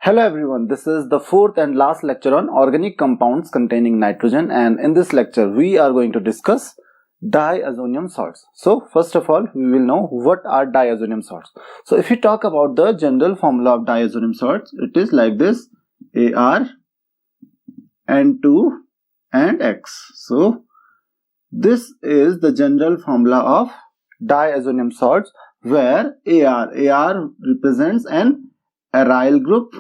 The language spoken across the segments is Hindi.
Hello everyone, this is the fourth and last lecture on organic compounds containing nitrogen, and in this lecture we are going to discuss diazonium salts. So first of all we will know what are diazonium salts. So if you talk about the general formula of diazonium salts, it is like this: Ar, N2 and X. So this is the general formula of diazonium salts, where Ar represents an aryl group,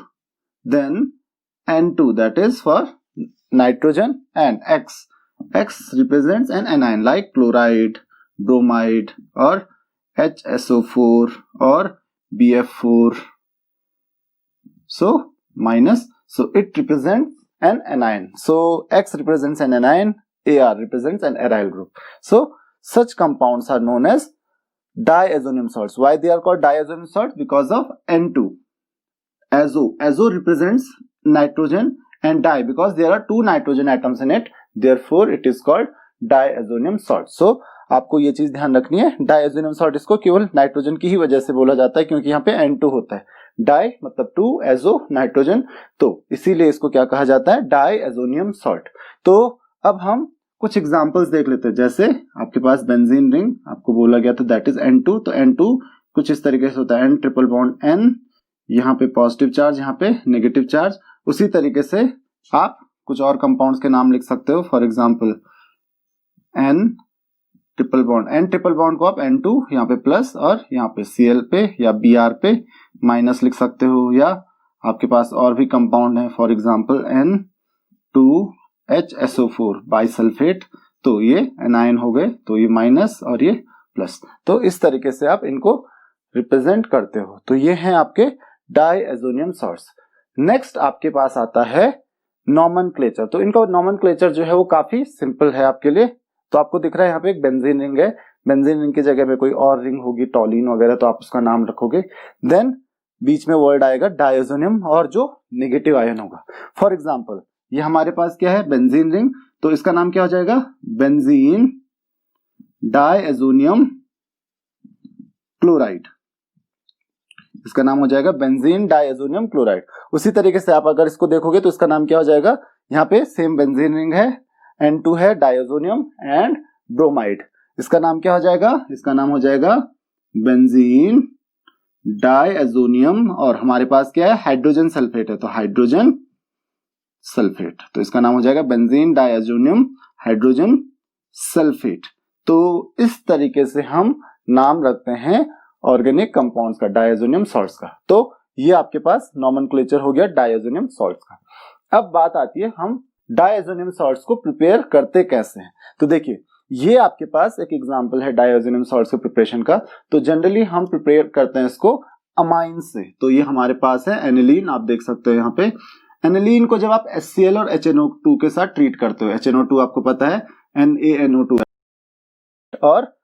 then N2 that is for nitrogen, and X represents an anion like chloride, bromide, or HSO4 or BF4. So minus, so it represents an anion. So X represents an anion, Ar represents an aryl group. So such compounds are known as diazonium salts. Why they are called diazonium salts? Because of N2. Azo represents nitrogen, and di because there are two nitrogen atoms in it, therefore it is called diazonium salt. So आपको ये चीज ध्यान रखनी है, डायजोनियम सॉल्ट इसको केवल नाइट्रोजन की ही वजह से बोला जाता है क्योंकि यहाँ पे N2 होता है. डाई मतलब टू, एजो नाइट्रोजन, तो इसीलिए इसको क्या कहा जाता है, डायजोनियम सॉल्ट. तो अब हम कुछ एग्जांपल्स देख लेते हैं. जैसे आपके पास बेंजीन रिंग आपको बोला गया था दैट इज N2, तो N2 कुछ इस तरीके से होता है, N ट्रिपल बॉन्ड N, यहाँ पे पॉजिटिव चार्ज, यहाँ पे नेगेटिव चार्ज. उसी तरीके से आप कुछ और कंपाउंड्स के नाम लिख सकते हो. For example N triple bond को आप N2 यहाँ पे प्लस और यहाँ पे Cl पे या Br पे माइनस लिख सकते हो. या आपके पास और भी कंपाउंड है, फॉर एग्जांपल N2HSO4 बाइसल्फेट, तो ये एनायन हो गए, तो ये माइनस और ये प्लस. तो इस तरीके से आप इनको रिप्रेजेंट करते हो. तो ये हैं आपके डायजोनियम सॉल्ट्स. नेक्स्ट आपके पास आता है नॉमेनक्लेचर. तो इनका नॉमेनक्लेचर जो है वो काफी सिंपल है आपके लिए. तो आपको दिख रहा है यहाँ पे एक बेंजीन रिंग है, बेंजीन रिंग की जगह में कोई और रिंग होगी, टॉलिन वगैरह, तो आप उसका नाम रखोगे. देन बीच में वर्ड आएगा डायजोनियम और जो नेगेटिव आयन होगा. फॉर एग्जांपल ये हमारे पास क्या है, बेंजीन रिंग, तो इसका नाम क्या हो जाएगा, बेंजीन डायजोनियम क्लोराइड. इसका नाम हो जाएगा बेंजीन डायजोनियम क्लोराइड. उसी तरीके से आप अगर इसको देखोगे तो इसका नाम क्या हो जाएगा, यहाँ पे सेम बेंजीन रिंग है, N2 है, डायजोनियम एंड ब्रोमाइड. इसका नाम क्या हो जाएगा, इसका नाम हो जाएगा बेंजीन डायजोनियम, और हमारे पास क्या है, हाइड्रोजन सल्फेट है, तो हाइड्रोजन सल्फेट, तो इसका नाम हो जाएगा बेंजीन डायजोनियम हाइड्रोजन सल्फेट. तो इस तरीके से हम नाम रखते हैं ऑर्गेनिक कंपाउंड्स का, डायजोनियम सॉल्ट्स का. तो ये आपके पास नॉमेनक्लेचर हो गया डायजोनियम सॉल्ट्स का. अब बात आती है हम डायजोनियम सॉल्ट्स को प्रिपेयर करते कैसे हैं. तो देखिए ये आपके पास एक एग्जांपल है डायजोनियम सॉल्ट्स के प्रिपरेशन का. तो जनरली हम प्रिपेयर करते हैं इसको अमाइन से. तो ये हमारे पास है एनिलीन, आप देख सकते हो यहाँ पे. एनिलीन को जब आप HCl और HNO2 के साथ ट्रीट करते हो, HNO2 आपको पता है NaNO2, और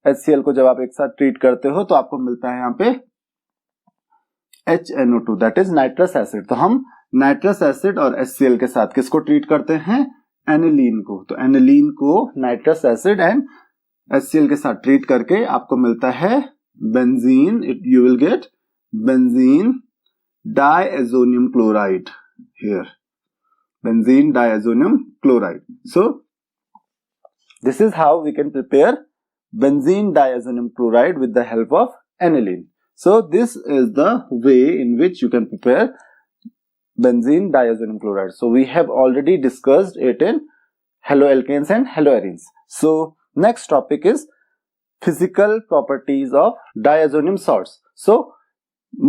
HCl को जब आप एक साथ ट्रीट करते हो तो आपको मिलता है यहाँ पे HNO2 that is nitrous acid. तो हम नाइट्रस एसिड और HCl के साथ किसको ट्रीट करते हैं, एनिलीन को. तो एनिलीन को नाइट्रस एसिड एंड HCl के साथ ट्रीट करके आपको मिलता है benzene. You will get benzene diazonium chloride here, benzene diazonium chloride. So this is how we can prepare benzene diazonium chloride with the help of aniline. So this is the way in which you can prepare benzene diazonium chloride. So we have already discussed it in haloalkanes and haloarenes. So next topic is physical properties of diazonium salts. So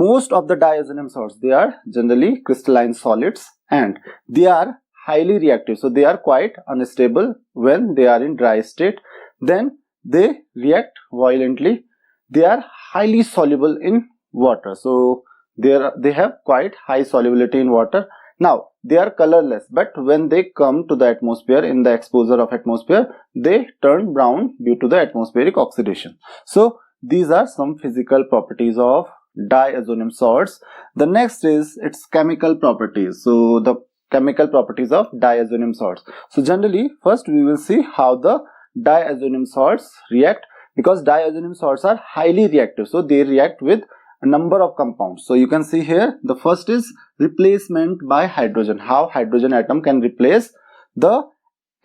most of the diazonium salts, they are generally crystalline solids and they are highly reactive. So they are quite unstable when they are in dry state. Then they react violently. They are highly soluble in water. So they have quite high solubility in water. Now they are colorless, but when they come to the atmosphere, in the exposure of atmosphere, they turn brown due to the atmospheric oxidation. So these are some physical properties of diazonium salts. The next is its chemical properties. So the chemical properties of diazonium salts. So generally first we will see how the diazonium salts react, because diazonium salts are highly reactive. So they react with number of compounds. So you can see here the first is replacement by hydrogen. How hydrogen atom can replace the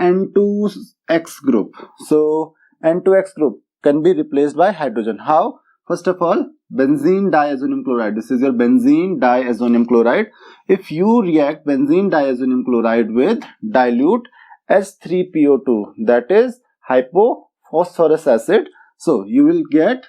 N2X group. So N2X group can be replaced by hydrogen. How? First of all, benzene diazonium chloride. This is your benzene diazonium chloride. If you react benzene diazonium chloride with dilute H3PO2, that is hypophosphorus acid, so you will get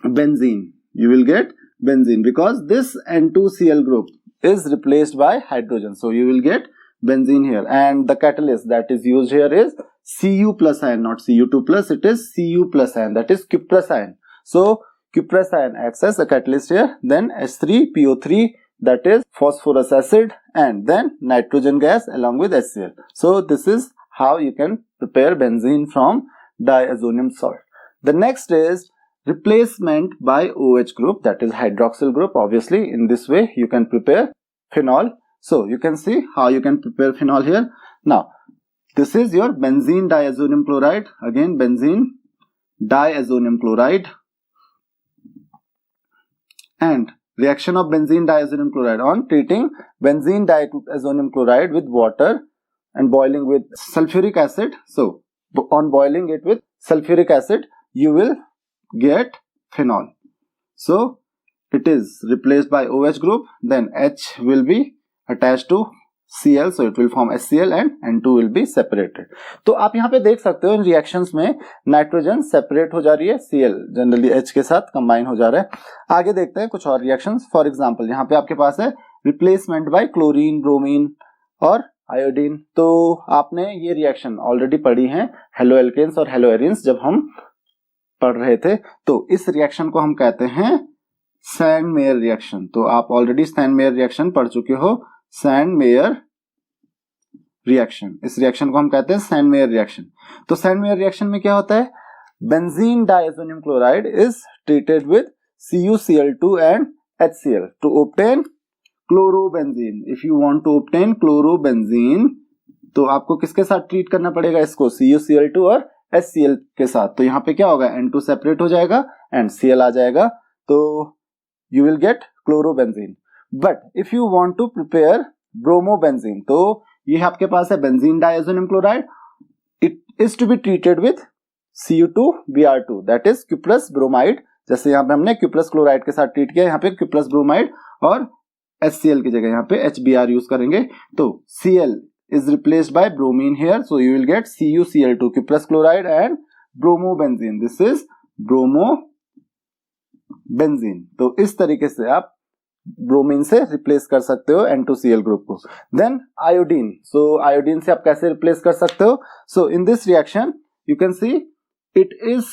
benzene. You will get benzene because this N2Cl group is replaced by hydrogen. So you will get benzene here, and the catalyst that is used here is Cu plus ion, not Cu2 plus, it is Cu plus ion, that is cuprous ion. So cuprous ion acts as a catalyst here, then H3PO3, that is phosphorus acid, and then nitrogen gas along with HCl. So this is how you can prepare benzene from diazonium salt. The next is replacement by OH group, that is hydroxyl group. Obviously in this way you can prepare phenol. So you can see how you can prepare phenol here. Now this is your benzene diazonium chloride, again benzene diazonium chloride, and reaction of benzene diazonium chloride on treating benzene diazonium chloride with water and boiling with sulfuric acid. So on boiling it with sulfuric acid you will get phenol. So it is replaced by OH group, then H will be attached to Cl, so it will form HCl and N2 will be separated. तो आप यहाँ पे देख सकते हो इन रिएक्शंस में नाइट्रोजन सेपरेट हो जा रही है, Cl जनरली H के साथ कंबाइन हो जा रहा है। आगे देखते हैं कुछ और रिएक्शंस। फॉर एग्जांपल यहाँ पे आपके पास है रिप्लेसमेंट बाय क्लोरीन, ब्रोमीन और आयोडीन। तो आपने ये रिएक्शन ऑलरेडी पढ़ी है, हेलो एल्केन्स और हेलो एरिन्स, जब हम पढ़ रहे थे। तो इस रिएक्शन को हम कहते हैं सैंड-मेयर रिएक्शन। तो आप ऑलरेडी सैंड-मेयर रिएक्शन पढ़ चुके हो, सैंड-मेयर रिएक्शन। इस रिएक्शन को हम कहते हैं सैंड-मेयर रिएक्शन। तो सैंड-मेयर रिएक्शन में क्या होता है, benzene diazonium chloride is treated with CuCl2 and HCl to obtain chlorobenzene. If you want to obtain chlorobenzene तो आपको किसके साथ ट्रीट करना पड़ेगा इसको, CuCl2 और HCl के साथ। तो यहाँ पे क्या होगा, N2 सेपरेट हो जाएगा एंड Cl आ जाएगा, तो you will get chlorobenzene. But if you want to prepare bromobenzene, तो ये आपके पास है benzene diazonium chloride, it is to be treated with Cu2Br2, that is cuprous bromide. जैसे यहाँ पे हमने क्यूप्रस क्लोराइड के साथ ट्रीट किया, यहाँ पे क्यूप्रस ब्रोमाइड और HCl की जगह यहाँ पे HBr यूज करेंगे। तो Cl is replaced by bromine here, so you will get CuCl2 cuprous chloride and bromobenzene. This is bromobenzene. तो इस तरीके से आप ब्रोमीन से रिप्लेस कर सकते हो N2Cl ग्रुप को। देन आयोडीन, सो आयोडीन से आप कैसे रिप्लेस कर सकते हो, so in this reaction you can see it is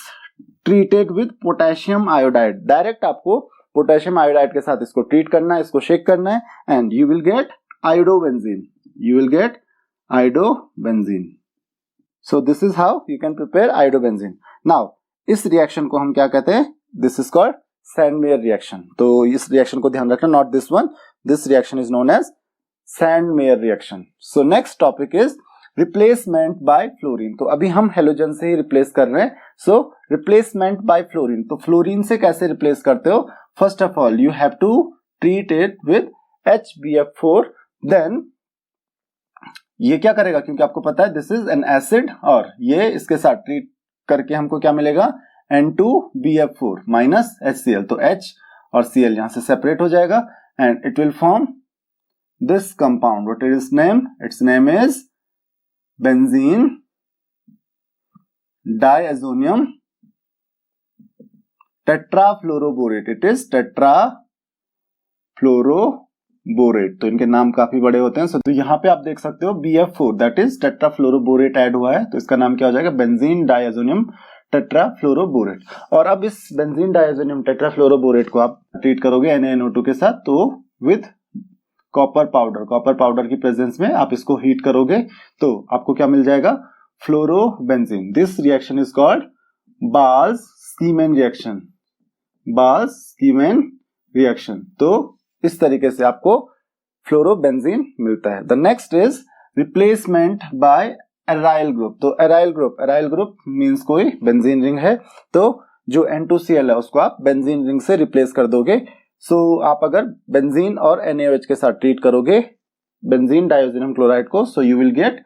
treated with potassium iodide. Direct आपको पोटेशियम आयोडाइड के साथ इसको ट्रीट करना है, इसको शेक करना है, and you will gate iodobenzene. You will get iodobenzene. So this is how you can prepare iodobenzene. Now इस रिएक्शन को हम क्या कहते हैं, this is called sand-mayor reaction. तो इस रिएक्शन को ध्यान रखना, not this one, this reaction is known as sand-mayor reaction. So next topic is replacement by fluorine। तो अभी हम हेलोजन से ही रिप्लेस कर रहे हैं, so replacement by fluorine। तो फ्लोरीन से कैसे रिप्लेस करते हो, first of all you have to treat it with HBF4, then ये क्या करेगा, क्योंकि आपको पता है दिस इज एन एसिड, और ये इसके साथ ट्रीट करके हमको क्या मिलेगा, N2BF4 माइनस HCl। तो H और Cl यहां से सेपरेट हो जाएगा and it will form this compound. What is its name, its name is benzene diazonium tetrafluoroborate. It is tetrafluoroborate. तो इनके नाम काफी बड़े होते हैं। तो यहाँ पे आप देख सकते हो BF4 दैट इज टेट्राफ्लोरोबोरेट ऐड हुआ है, तो इसका नाम क्या हो जाएगा, बेंजीन डायazonium टेट्राफ्लोरोबोरेट। और अब इस बेंजीन डायazonium टेट्राफ्लोरोबोरेट को आप ट्रीट करोगे NaNO2 के साथ, तो विथ कॉपर पाउडर की प्रेजेंस में आप इसको हीट करोगे तो आपको क्या मिल जाएगा, fluorobenzene. This reaction is called Balz Schiemann reaction, Balz Schiemann reaction. तो इस तरीके से आपको फ्लोरोबेंजीन मिलता है। The next is replacement by aryl group. तो एराइल ग्रुप मींस कोई बेंजीन रिंग है, तो जो N2Cl है उसको आप बेंजीन रिंग से रिप्लेस कर दोगे। सो आप अगर बेंजीन और NaOH के साथ ट्रीट करोगे बेंजीन डाइओजिनम क्लोराइड को, so you will gate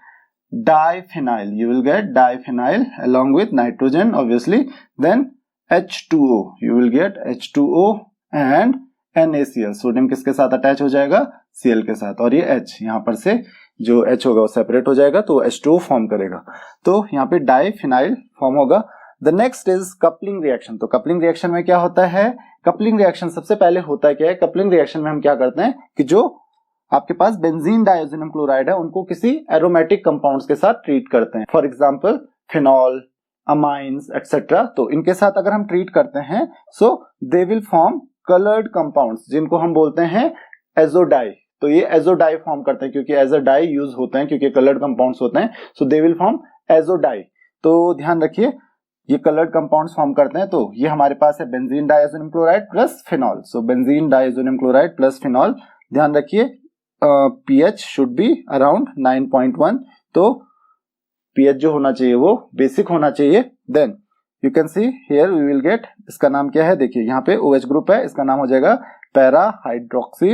diphenyl, you will get diphenyl along with nitrogen obviously, then H2O, you will get H2O and NaCl, sodium किसके साथ अटैच हो जाएगा, Cl के साथ, और ये H यहाँ पर से जो H होगा वो सेपरेट हो जाएगा तो H2O फॉर्म करेगा, तो यहाँ पे डाइफिनाइल फॉर्म होगा। The next is coupling reaction. तो कपलिंग रिएक्शन में क्या होता है, कपलिंग रिएक्शन सबसे पहले होता है क्या है, कपलिंग रिएक्शन में हम क्या करते हैं कि जो आपके पास बेंजीन डाइओजिनम क्लोराइड है उनको किसी एरोमेटिक कंपाउंड्स के साथ ट्रीट करते हैं, for example phenol, amines etcetera. तो इनके साथ अगर हम ट्रीट करते हैं so they will form coloured compounds जिनको हम बोलते हैं एजोडाई। तो ये एजोडाई फॉर्म करते हैं क्योंकि एज अ डाई यूज होते हैं, क्योंकि कलर्ड कंपाउंड्स होते हैं, so they will form azo dye. तो ध्यान रखिए ये कलर्ड कंपाउंड्स फॉर्म करते हैं। तो ये हमारे पास है benzene diazonium chloride plus phenol, so benzene diazonium chloride plus phenol. ध्यान रखिए pH शुड बी अराउंड 9.1, तो pH जो होना चाहिए वो बेसिक होना चाहिए। Then you can see here we will get, इसका नाम क्या है, देखिए यहाँ पे OH ग्रुप है, इसका नाम हो जाएगा पैरा हाइड्रोक्सी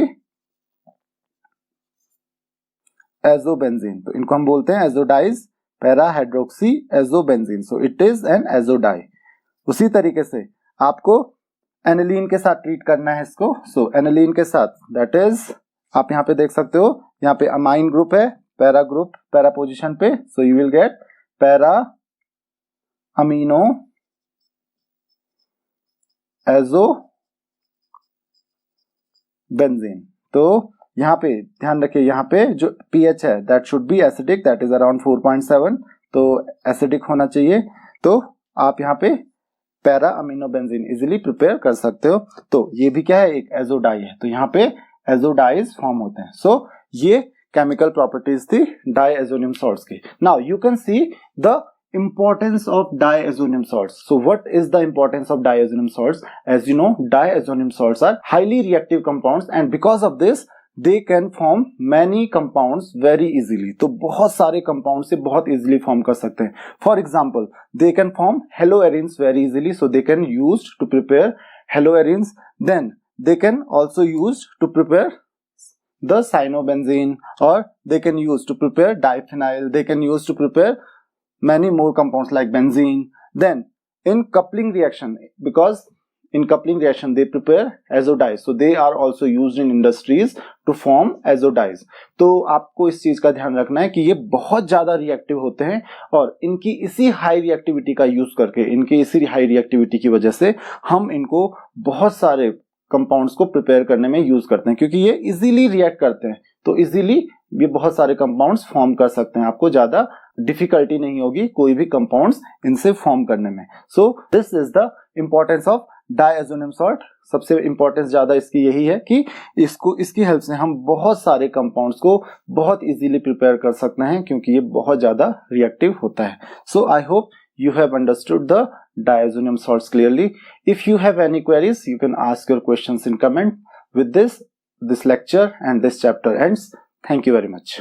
एजोबेंजीन। तो इनको हम बोलते हैं azo dyes para hydroxy azobenzene, so it is an azo dye. उसी तरीके से आपको एनिलीन के साथ ट्रीट करना है इसको। सो एनिलीन के साथ दैट इज आप यहाँ पे देख सकते हो, यहाँ पे अमाइन ग्रुप है, पैरा ग्रुप पैरा पोजीशन पे, so you will gate para amino azo benzene. तो यहाँ पे ध्यान रखिए यहाँ पे जो pH है that should be acidic, that is around 4.7, तो एसिडिक होना चाहिए। तो आप यहाँ पे para amino benzene easily prepare कर सकते हो। तो ये भी क्या है, एक एजोडाई है, तो यहाँ पे एजोडाइज फॉर्म होते हैं। सो ये केमिकल प्रॉपर्टीज थी डाइएजोनियम सॉल्ट्स की। Now you can see the importance of diazonium salts. So what is the importance of diazonium salts? As you know, diazonium salts are highly reactive compounds and because of this they can form many compounds very easily. तो बहुत सारे compounds से बहुत easily form कर सकते हैं। For example, they can form haloarenes very easily, so they can use to prepare haloarenes. Then they can also use to prepare the cyanobenzene, or they can use to prepare diphenyl, they can use to prepare many more compounds like benzene. Then in coupling reaction, because in coupling reaction they prepare azodyes, so they are also used in industries to form azodyes. तो आपको इस चीज का ध्यान रखना है कि ये बहुत ज्यादा रिएक्टिव होते हैं और इनकी इसी हाई रिएक्टिविटी का यूज करके, इनकी इसी हाई रिएक्टिविटी की वजह से हम इनको बहुत सारे कंपाउंड्स को प्रिपेयर करने में यूज करते हैं, क्योंकि ये इजीली रिएक्ट करते हैं, तो इजीली ये बहुत सारे कंपाउंड्स फॉर्म कर सकते हैं, आपको ज्यादा डिफिकल्टी नहीं होगी कोई भी कंपाउंड्स इनसे फॉर्म करने में। सो this is the importance of diazonium salt. सबसे इंपॉर्टेंस ज्यादा इसकी यही है कि इसकी हेल्प से हम बहुत सारे कंपाउंड्स को बहुत इजीली प्रिपेयर कर सकते हैं, क्योंकि ये बहुत ज्यादा रिएक्टिव होता है। So I hope you have understood the diazonium salts clearly. If you have any queries, you can ask your questions in comment. With this lecture and this chapter ends. Thank you very much.